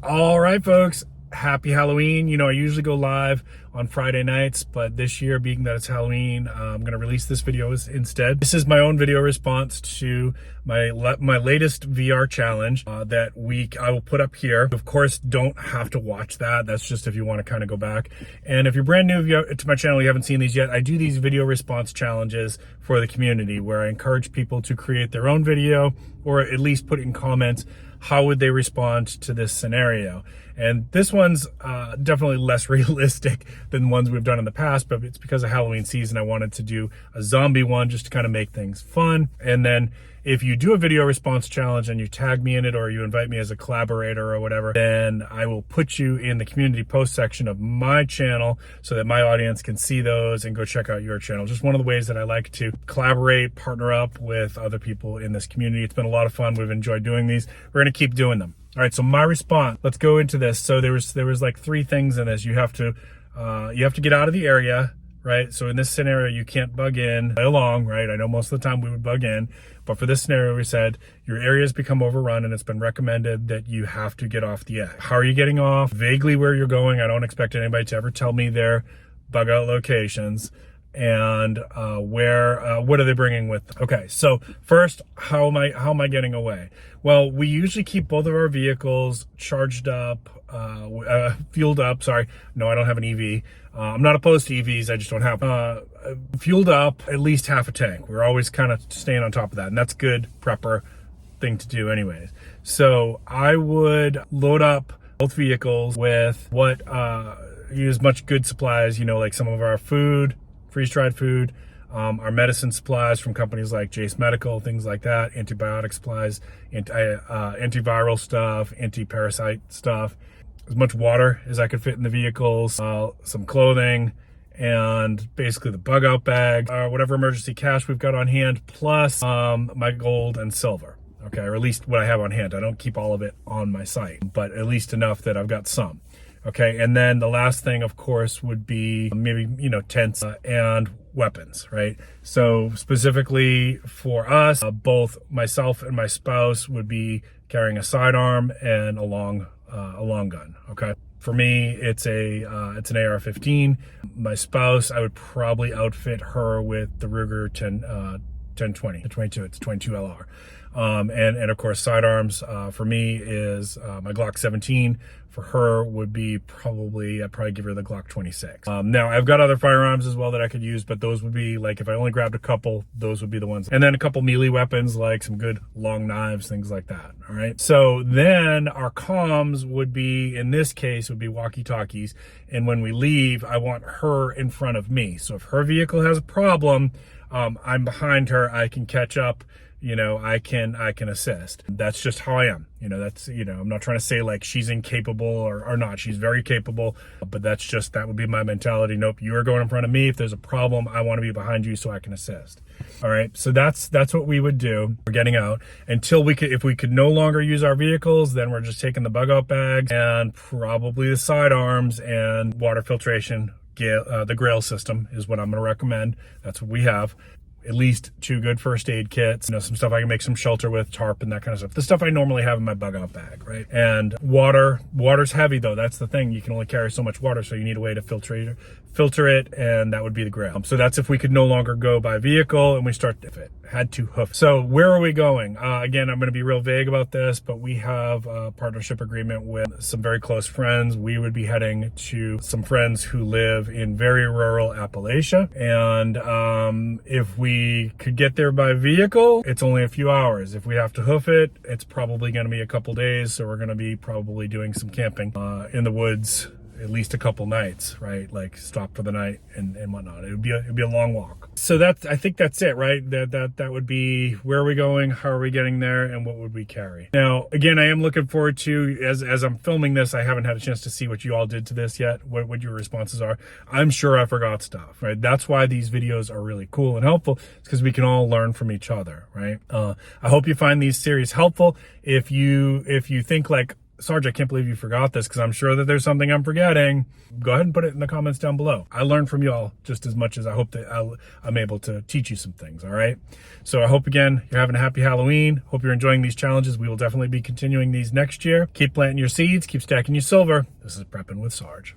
All right, folks, happy Halloween. You know, I usually go live on Friday nights, but this year, being that it's Halloween, I'm going to release this video instead. This is my own video response to my latest VR challenge that week. I will put up here. Of course, don't have to watch that. That's just if you want to kind of go back. And if you're brand new to my channel, you haven't seen these yet, I do these video response challenges for the community where I encourage people to create their own video or at least put in comments how would they respond to this scenario. And this one's definitely less realistic than ones we've done in the past, but it's because of Halloween season. I wanted to do a zombie one just to kind of make things fun. And then if you do a video response challenge and you tag me in it or you invite me as a collaborator or whatever, then I will put you in the community post section of my channel so that my audience can see those and go check out your channel. Just one of the ways that I like to collaborate, partner up with other people in this community. It's been a lot of fun. We've enjoyed doing these. We're going to keep doing them. All right, so my response, let's go into this. So there was like three things in this. You have to get out of the area, right? So in this scenario, you can't bug in along, right? I know most of the time we would bug in, but for this scenario, we said your area has become overrun and it's been recommended that you have to get off the edge. How are you getting off? Vaguely where you're going. I don't expect anybody to ever tell me their bug out locations. And what are they bringing with them? Okay, so first, how am I getting away? Well, we usually keep both of our vehicles charged up, fueled up. Sorry, no, I don't have an EV. I'm not opposed to EVs. I just don't have fueled up at least half a tank. We're always kind of staying on top of that, and that's good prepper thing to do, anyways. So I would load up both vehicles with use much good supplies. You know, like some of our food. Freeze-dried food, our medicine supplies from companies like Jace Medical, things like that, antibiotic supplies, antiviral stuff, anti-parasite stuff, as much water as I could fit in the vehicles, some clothing, and basically the bug out bag, whatever emergency cash we've got on hand, plus my gold and silver. Okay, or at least what I have on hand. I don't keep all of it on my site, but at least enough that I've got some. Okay, and then the last thing, of course, would be maybe, you know, tents and weapons, right? So specifically for us, both myself and my spouse would be carrying a sidearm and a long gun, okay? For me, it's an AR-15. My spouse, I would probably outfit her with the Ruger 1020, the 22, it's 22 LR. And of course, sidearms for me is my Glock 17. For her would be I'd probably give her the Glock 26. Now, I've got other firearms as well that I could use, but those would be like, if I only grabbed a couple, those would be the ones. And then a couple melee weapons, like some good long knives, things like that, all right? So then our comms would be, in this case, would be walkie-talkies. And when we leave, I want her in front of me. So if her vehicle has a problem, I'm behind her, I can catch up. You know, I can assist. That's just how I am. You know, that's, you know, I'm not trying to say like she's incapable or not. She's very capable, but that would be my mentality. Nope, you are going in front of me. If there's a problem, I want to be behind you so I can assist. All right, so that's what we would do. We're getting out until if we could no longer use our vehicles, then we're just taking the bug out bag and probably the sidearms and water filtration. The Grail system is what I'm going to recommend. That's what we have. At least 2 good first aid kits, you know, some stuff I can make some shelter with, tarp and that kind of stuff. The stuff I normally have in my bug out bag, right? And water's heavy though. That's the thing. You can only carry so much water, so you need a way to filter it, and that would be the Grail. So that's if we could no longer go by vehicle and we had to hoof. So where are we going? Again, I'm going to be real vague about this, but we have a partnership agreement with some very close friends. We would be heading to some friends who live in very rural Appalachia. And if we could get there by vehicle, it's only a few hours. If we have to hoof it, it's probably going to be a couple days. So we're going to be probably doing some camping in the woods, at least a couple nights, right? Like stop for the night and whatnot. It would be a long walk. So I think that's it, right? That would be, where are we going? How are we getting there? And what would we carry? Now, again, I am looking forward to, as I'm filming this, I haven't had a chance to see what you all did to this yet, what your responses are. I'm sure I forgot stuff, right? That's why these videos are really cool and helpful. It's because we can all learn from each other, right? I hope you find these series helpful. If you think like, Sarge, I can't believe you forgot this, because I'm sure that there's something I'm forgetting. Go ahead and put it in the comments down below. I learned from y'all just as much as I hope that I'm able to teach you some things, all right? So I hope, again, you're having a happy Halloween. Hope you're enjoying these challenges. We will definitely be continuing these next year. Keep planting your seeds. Keep stacking your silver. This is Prepping with Sarge.